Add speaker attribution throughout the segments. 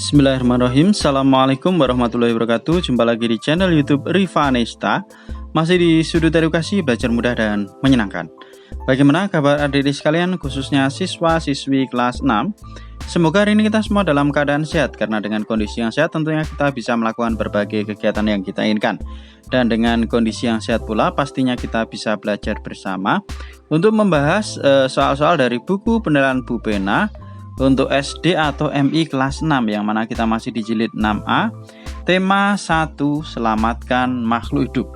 Speaker 1: Bismillahirrahmanirrahim. Assalamualaikum warahmatullahi wabarakatuh. Jumpa lagi di channel YouTube Riva Anesta. Masih di sudut edukasi, belajar mudah dan menyenangkan. Bagaimana kabar adik-adik sekalian, khususnya siswa-siswi kelas 6? Semoga hari ini kita semua dalam keadaan sehat, karena dengan kondisi yang sehat tentunya kita bisa melakukan berbagai kegiatan yang kita inginkan. Dan dengan kondisi yang sehat pula pastinya kita bisa belajar bersama untuk membahas soal-soal dari buku penilaian Bu Pena untuk SD atau MI kelas 6, yang mana kita masih di jilid 6A, tema 1, selamatkan makhluk hidup.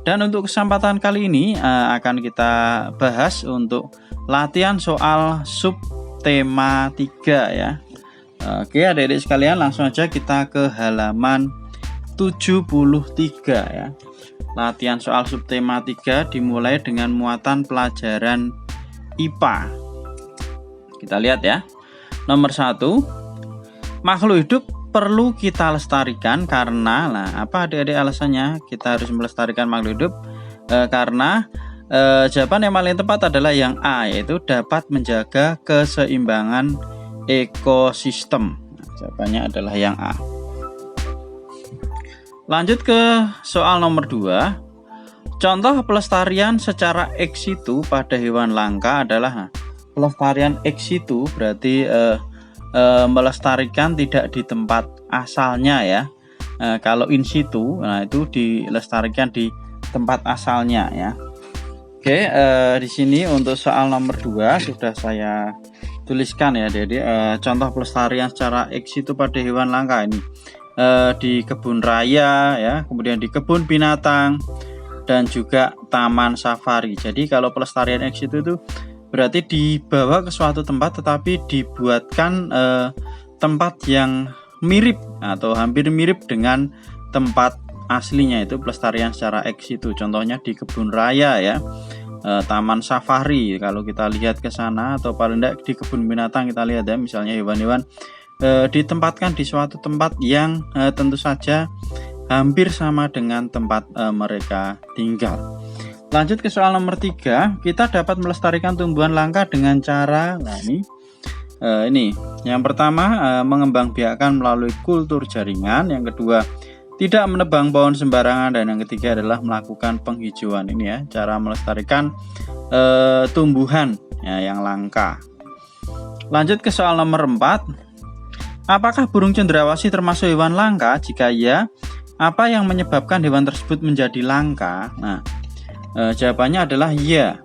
Speaker 1: Dan untuk kesempatan kali ini akan kita bahas untuk latihan soal sub tema 3 ya. Oke adik-adik sekalian, langsung aja kita ke halaman 73 ya. Latihan soal sub tema 3 dimulai dengan muatan pelajaran IPA. Kita lihat ya. Nomor 1, makhluk hidup perlu kita lestarikan karena, apa adik-adik alasannya kita harus melestarikan makhluk hidup? Karena jawaban yang paling tepat adalah yang A, yaitu dapat menjaga keseimbangan ekosistem. Jawabannya adalah yang A. Lanjut ke soal nomor 2. Contoh pelestarian secara ex situ pada hewan langka adalah pelestarian ex situ berarti melestarikan tidak di tempat asalnya ya. Kalau in situ, itu dilestarikan di tempat asalnya ya. Oke, di sini untuk soal nomor 2 sudah saya tuliskan ya. Jadi contoh pelestarian secara ex situ pada hewan langka ini di kebun raya ya, kemudian di kebun binatang dan juga taman safari. Jadi kalau pelestarian ex situ itu berarti dibawa ke suatu tempat tetapi dibuatkan tempat yang mirip atau hampir mirip dengan tempat aslinya, itu pelestarian secara ex situ. Contohnya di kebun raya ya, taman safari kalau kita lihat ke sana, atau paling tidak di kebun binatang kita lihat ya, misalnya hewan-hewan ditempatkan di suatu tempat yang tentu saja hampir sama dengan tempat mereka tinggal. Lanjut ke soal nomor 3, kita dapat melestarikan tumbuhan langka dengan cara, ini yang pertama mengembangbiakkan melalui kultur jaringan, yang kedua tidak menebang pohon sembarangan, dan yang ketiga adalah melakukan penghijauan. Ini ya cara melestarikan tumbuhan ya, yang langka. Lanjut ke soal nomor 4, apakah burung cendrawasih termasuk hewan langka? Jika ya, apa yang menyebabkan hewan tersebut menjadi langka? Jawabannya adalah ya,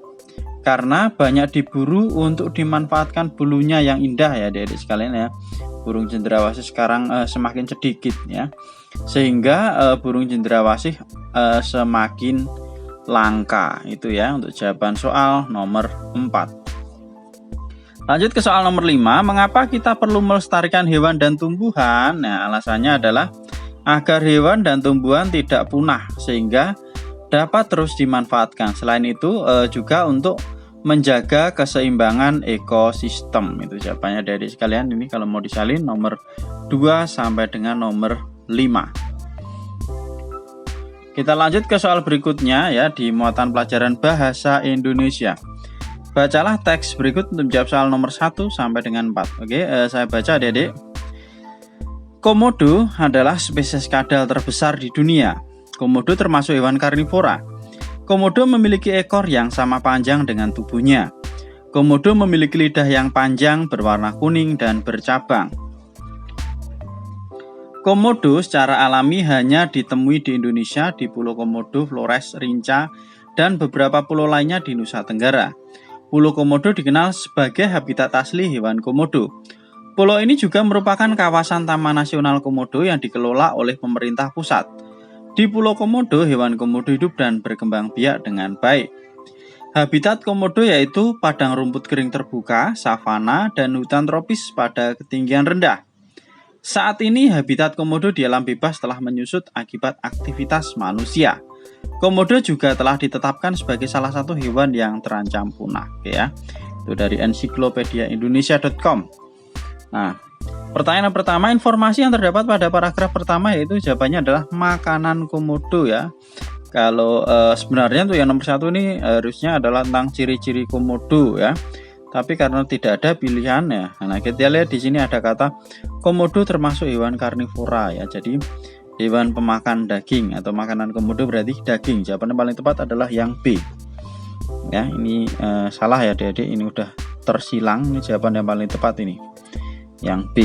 Speaker 1: karena banyak diburu untuk dimanfaatkan bulunya yang indah ya adik-adik sekalian ya. Burung cendrawasih sekarang semakin sedikit ya, sehingga burung cendrawasih semakin langka. Itu ya untuk jawaban soal nomor 4. Lanjut ke soal nomor 5, mengapa kita perlu melestarikan hewan dan tumbuhan? Alasannya adalah agar hewan dan tumbuhan tidak punah sehingga dapat terus dimanfaatkan. Selain itu juga untuk menjaga keseimbangan ekosistem. Itu jawabannya dari sekalian. Ini kalau mau disalin nomor 2 sampai dengan nomor 5. Kita lanjut ke soal berikutnya ya, di muatan pelajaran bahasa Indonesia. Bacalah teks berikut untuk menjawab soal nomor 1 sampai dengan 4. Oke, saya baca adik-adik. Komodo adalah spesies kadal terbesar di dunia. Komodo termasuk hewan karnivora. Komodo memiliki ekor yang sama panjang dengan tubuhnya. Komodo memiliki lidah yang panjang, berwarna kuning dan bercabang. Komodo secara alami hanya ditemui di Indonesia, di Pulau Komodo, Flores, Rinca, dan beberapa pulau lainnya di Nusa Tenggara. Pulau Komodo dikenal sebagai habitat asli hewan komodo. Pulau ini juga merupakan kawasan Taman Nasional Komodo yang dikelola oleh pemerintah pusat. Di Pulau Komodo, hewan komodo hidup dan berkembang biak dengan baik. Habitat komodo yaitu padang rumput kering terbuka, savana, dan hutan tropis pada ketinggian rendah. Saat ini habitat komodo di alam bebas telah menyusut akibat aktivitas manusia. Komodo juga telah ditetapkan sebagai salah satu hewan yang terancam punah. Oke ya, itu dari ensiklopediaindonesia.com. Pertanyaan pertama, informasi yang terdapat pada paragraf pertama yaitu jawabannya adalah makanan komodo ya. Kalau sebenarnya untuk yang nomor 1 ini harusnya adalah tentang ciri-ciri komodo ya. Tapi karena tidak ada pilihan ya. Nah, kita lihat di sini ada kata komodo termasuk hewan karnivora ya. Jadi hewan pemakan daging atau makanan komodo berarti daging. Jawaban yang paling tepat adalah yang B. Ya, ini salah ya Adik-adik, ini udah tersilang. Ini jawaban yang paling tepat ini. Yang B.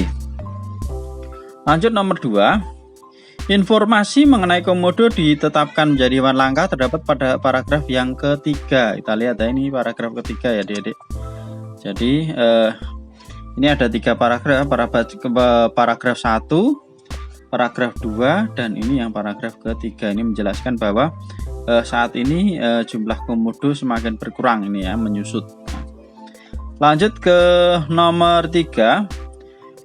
Speaker 1: Lanjut nomor 2. Informasi mengenai komodo ditetapkan menjadi hewan langka terdapat pada paragraf yang ketiga. Kita lihat ya, ini paragraf ketiga ya Adik-adik. Jadi ini ada 3 paragraf, paragraf 1, paragraf 2, dan ini yang paragraf ketiga. Ini menjelaskan bahwa saat ini jumlah komodo semakin berkurang ini ya, menyusut. Lanjut ke nomor 3.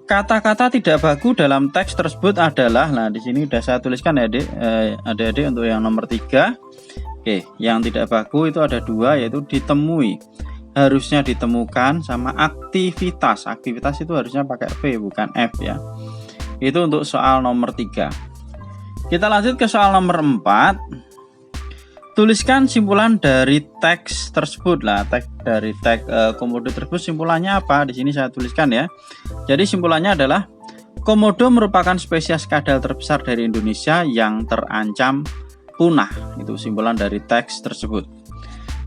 Speaker 1: Kata-kata tidak baku dalam teks tersebut adalah, nah di sini udah saya tuliskan ya Adik, untuk yang nomor 3. Oke, yang tidak baku itu ada 2, yaitu ditemui, harusnya ditemukan, sama aktivitas. Aktivitas itu harusnya pakai V bukan F ya. Itu untuk soal nomor 3. Kita lanjut ke soal nomor 4. Tuliskan simpulan dari teks tersebut lah. Teks dari teks komodo tersebut simpulannya apa? Di sini saya tuliskan ya. Jadi simpulannya adalah komodo merupakan spesies kadal terbesar dari Indonesia yang terancam punah. Itu simpulan dari teks tersebut.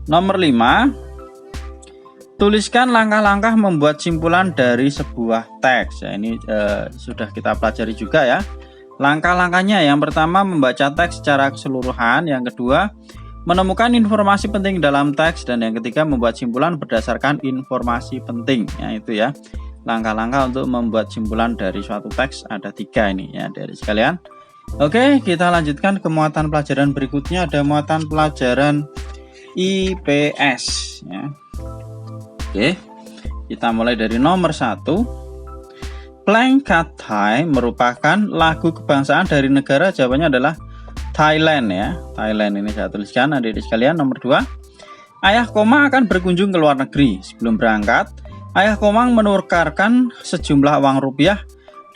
Speaker 1: Nomor 5. Tuliskan langkah-langkah membuat simpulan dari sebuah teks. Ya, ini sudah kita pelajari juga ya. Langkah-langkahnya, yang pertama membaca teks secara keseluruhan, yang kedua menemukan informasi penting dalam teks, dan yang ketiga membuat simpulan berdasarkan informasi penting. Ya, itu ya. Langkah-langkah untuk membuat simpulan dari suatu teks ada 3 ini ya dari sekalian. Oke, kita lanjutkan ke muatan pelajaran berikutnya. Ada muatan pelajaran IPS ya. Oke, kita mulai dari nomor 1. Plang Kat Thai merupakan lagu kebangsaan dari negara, jawabannya adalah Thailand ya. Thailand, ini saya tuliskan adik-adik sekalian. Nomor 2. Ayah Komang akan berkunjung ke luar negeri. Sebelum berangkat, Ayah Komang menukarkan sejumlah uang rupiah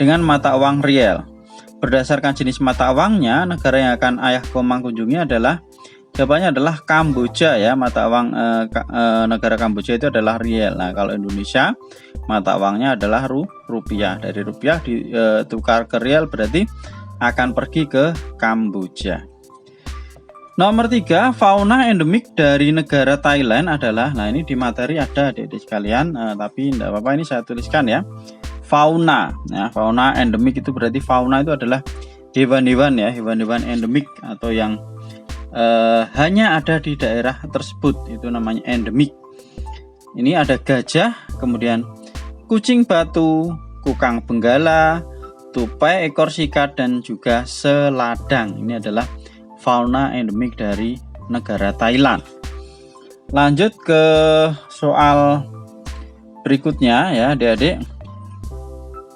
Speaker 1: dengan mata uang riel. Berdasarkan jenis mata uangnya, negara yang akan Ayah Komang kunjungi adalah, jawabannya adalah Kamboja ya. Mata uang negara Kamboja itu adalah riel. Nah, kalau Indonesia mata uangnya adalah rupiah. Dari rupiah ditukar ke riel berarti akan pergi ke Kamboja. Nomor 3, fauna endemik dari negara Thailand adalah, nah ini di materi ada adik-adik sekalian, tapi tidak apa-apa, ini saya tuliskan ya. Fauna, ya, fauna endemik itu berarti fauna itu adalah hewan-hewan ya, hewan-hewan endemik atau yang hanya ada di daerah tersebut, itu namanya endemik. Ini ada gajah, kemudian kucing batu, kukang benggala, tupai ekor sikat, dan juga seladang. Ini adalah fauna endemik dari negara Thailand. Lanjut ke soal berikutnya ya adik-adik.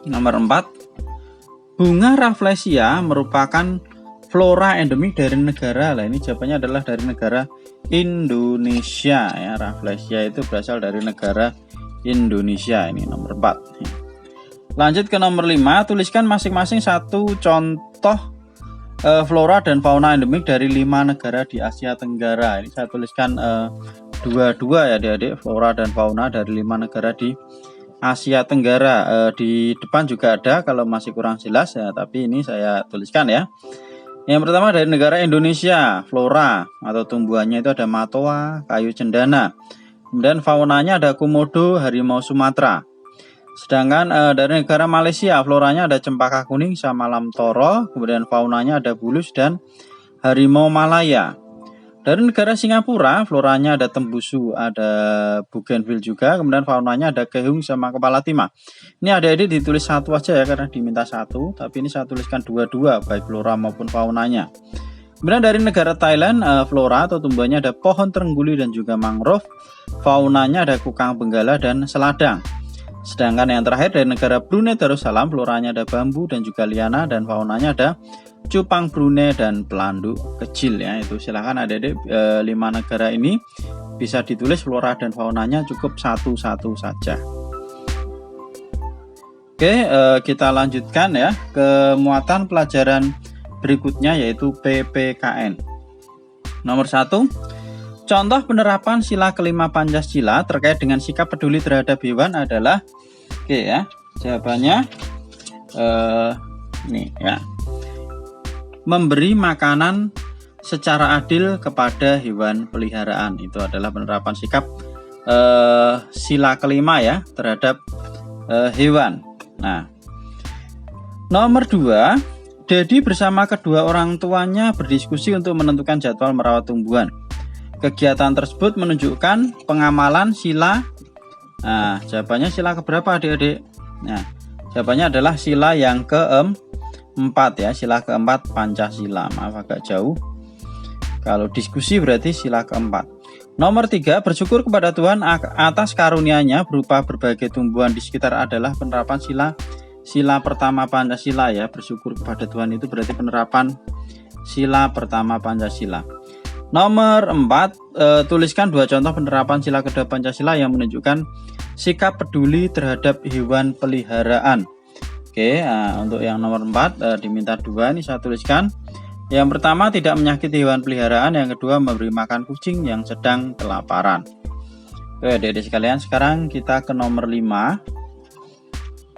Speaker 1: Nomor 4. Bunga Rafflesia merupakan flora endemik dari negara. Lah, ini jawabannya adalah dari negara Indonesia ya. Rafflesia itu berasal dari negara Indonesia. Ini nomor 4. Lanjut ke nomor 5. Tuliskan masing-masing satu contoh flora dan fauna endemik dari 5 negara di Asia Tenggara. Ini saya tuliskan dua-dua ya adik-adik, flora dan fauna dari 5 negara di Asia Tenggara. Di depan juga ada kalau masih kurang jelas ya, tapi ini saya tuliskan ya. Yang pertama dari negara Indonesia, flora atau tumbuhannya itu ada matoa, kayu cendana. Kemudian faunanya ada komodo, harimau Sumatera. Sedangkan dari negara Malaysia, floranya ada cempaka kuning sama lam toro, kemudian faunanya ada bulus dan harimau Malaya. Dari negara Singapura, floranya ada tembusu, ada bougainville juga, kemudian faunanya ada kehung sama kepala timah. Ini adik-adik ditulis satu aja ya, karena diminta satu, tapi ini saya tuliskan dua-dua, baik flora maupun faunanya. Kemudian dari negara Thailand, flora atau tumbuhannya ada pohon terengguli dan juga mangrove, faunanya ada kukang benggala dan seladang. Sedangkan yang terakhir dari negara Brunei Darussalam, floranya ada bambu dan juga liana, dan faunanya ada cupang Brunei dan pelanduk kecil ya. Itu silahkan adik-adik 5 negara ini bisa ditulis flora dan faunanya cukup satu-satu saja. Oke, kita lanjutkan ya ke muatan pelajaran berikutnya, yaitu PPKN. Nomor 1. Contoh penerapan sila kelima Pancasila terkait dengan sikap peduli terhadap hewan adalah, oke ya, jawabannya ini ya, memberi makanan secara adil kepada hewan peliharaan. Itu adalah penerapan sikap sila kelima ya terhadap hewan. Nah, nomor 2, Dedi bersama kedua orang tuanya berdiskusi untuk menentukan jadwal merawat tumbuhan. Kegiatan tersebut menunjukkan pengamalan sila. Nah, jawabannya sila keberapa adik-adik? Nah, jawabannya adalah sila yang keempat ya, sila keempat Pancasila. Maaf agak jauh. Kalau diskusi berarti sila keempat. Nomor 3, bersyukur kepada Tuhan atas karunia-Nya berupa berbagai tumbuhan di sekitar adalah penerapan sila pertama Pancasila ya. Bersyukur kepada Tuhan itu berarti penerapan sila pertama Pancasila. Nomor 4, tuliskan 2 contoh penerapan sila kedua Pancasila yang menunjukkan sikap peduli terhadap hewan peliharaan. Oke, untuk yang nomor 4 diminta 2 ini saya tuliskan. Yang pertama, tidak menyakiti hewan peliharaan. Yang kedua, memberi makan kucing yang sedang kelaparan. Oke, adik-adik sekalian, sekarang kita ke nomor 5.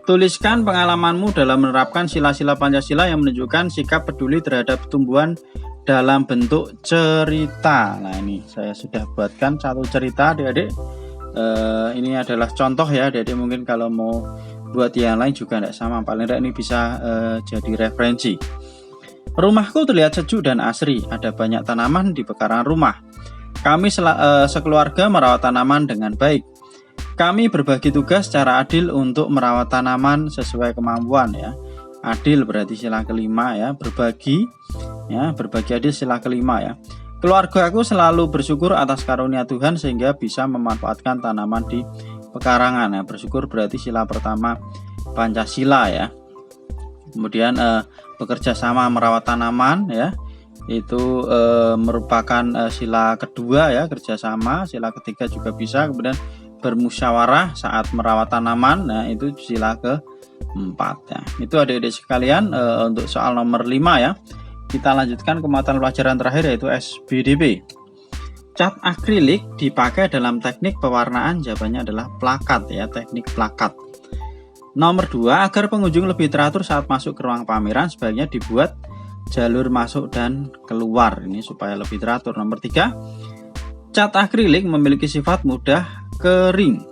Speaker 1: Tuliskan pengalamanmu dalam menerapkan sila-sila Pancasila yang menunjukkan sikap peduli terhadap tumbuhan dalam bentuk cerita. Nah, ini saya sudah buatkan satu cerita adik-adik. Ini adalah contoh ya adik-adik, mungkin kalau mau buat yang lain juga tidak sama, paling tidak ini bisa jadi referensi. Rumahku terlihat sejuk dan asri, ada banyak tanaman di pekarangan rumah. Kami sekeluarga merawat tanaman dengan baik. Kami berbagi tugas secara adil untuk merawat tanaman sesuai kemampuan ya. Adil berarti sila kelima ya, berbagi adil sila kelima ya. Keluarga aku selalu bersyukur atas karunia Tuhan sehingga bisa memanfaatkan tanaman di pekarangan ya. Bersyukur berarti sila pertama Pancasila ya. Kemudian bekerja sama merawat tanaman ya, itu merupakan sila kedua ya, kerjasama. Sila ketiga juga bisa. Kemudian bermusyawarah saat merawat tanaman, nah itu sila keempat ya. Itu adik-adik sekalian untuk soal nomor 5 ya. Kita lanjutkan ke mata pelajaran terakhir yaitu SBDP. Cat akrilik dipakai dalam teknik pewarnaan, jawabannya adalah plakat ya, teknik plakat. Nomor 2, agar pengunjung lebih teratur saat masuk ke ruang pameran sebaiknya dibuat jalur masuk dan keluar, ini supaya lebih teratur. Nomor 3, cat akrilik memiliki sifat mudah kering.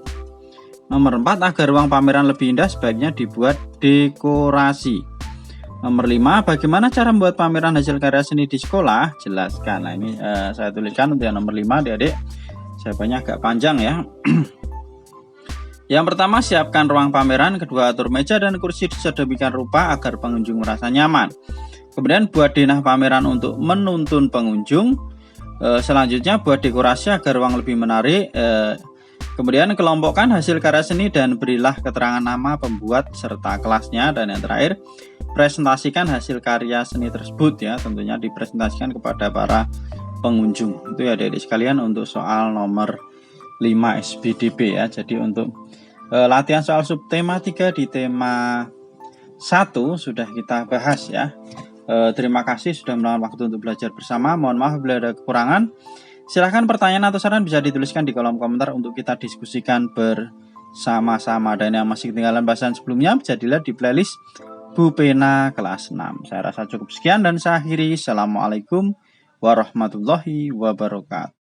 Speaker 1: Nomor 4, agar ruang pameran lebih indah sebaiknya dibuat dekorasi. Nomor 5, bagaimana cara membuat pameran hasil karya seni di sekolah? Jelaskan. Nah, ini saya tuliskan untuk yang nomor 5 adik-adik. Jawabannya agak panjang ya. Yang pertama, siapkan ruang pameran. Kedua, atur meja dan kursi sedemikian rupa agar pengunjung merasa nyaman. Kemudian buat denah pameran untuk menuntun pengunjung. Selanjutnya buat dekorasi agar ruang lebih menarik. Kemudian kelompokkan hasil karya seni dan berilah keterangan nama pembuat serta kelasnya. Dan yang terakhir, presentasikan hasil karya seni tersebut ya, tentunya dipresentasikan kepada para pengunjung. Itu ya adik-adik sekalian untuk soal nomor 5 SBDP ya. Jadi untuk latihan soal subtema 3 di tema 1 sudah kita bahas ya. Terima kasih sudah meluangkan waktu untuk belajar bersama. Mohon maaf bila ada kekurangan. Silahkan pertanyaan atau saran bisa dituliskan di kolom komentar untuk kita diskusikan bersama-sama. Dan yang masih ketinggalan bahasan sebelumnya bisa dilihat di playlist Bu Pena kelas 6. Saya rasa cukup sekian dan saya akhiri. Assalamualaikum warahmatullahi wabarakatuh.